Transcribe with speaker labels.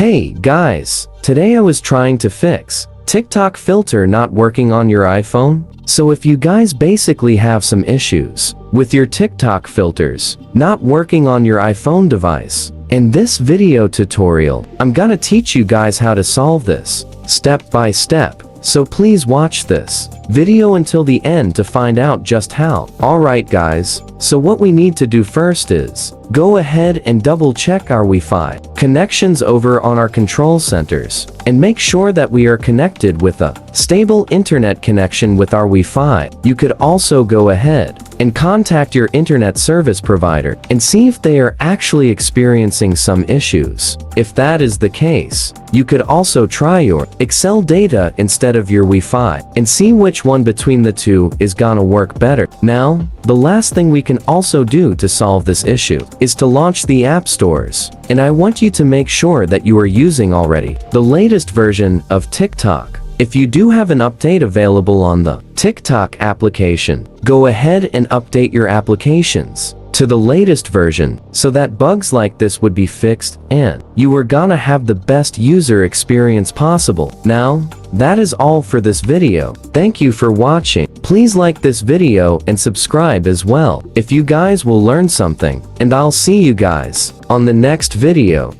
Speaker 1: Hey guys, today I was trying to fix TikTok filter not working on your iPhone. So if you guys basically have some issues with your TikTok filters not working on your iPhone device, in this video tutorial, I'm gonna teach you guys how to solve this step by step. So please watch this video until the end to find out just how. Alright guys, so what we need to do first is go ahead and double check our Wi-Fi connections over on our control centers and make sure that we are connected with a stable internet connection with our Wi-Fi. You could also go ahead and contact your internet service provider and see if they are actually experiencing some issues. If that is the case, you could also try your Excel data instead of your Wi-Fi and see which one between the two is gonna work better. Now, the last thing we can also do to solve this issue is to launch the app stores. And I want you to make sure that you are using already the latest version of TikTok. If you do have an update available on the TikTok application, go ahead and update your applications to the latest version so that bugs like this would be fixed and you are gonna have the best user experience possible. Now, that is all for this video. Thank you for watching. Please like this video and subscribe as well if you guys will learn something, and I'll see you guys on the next video.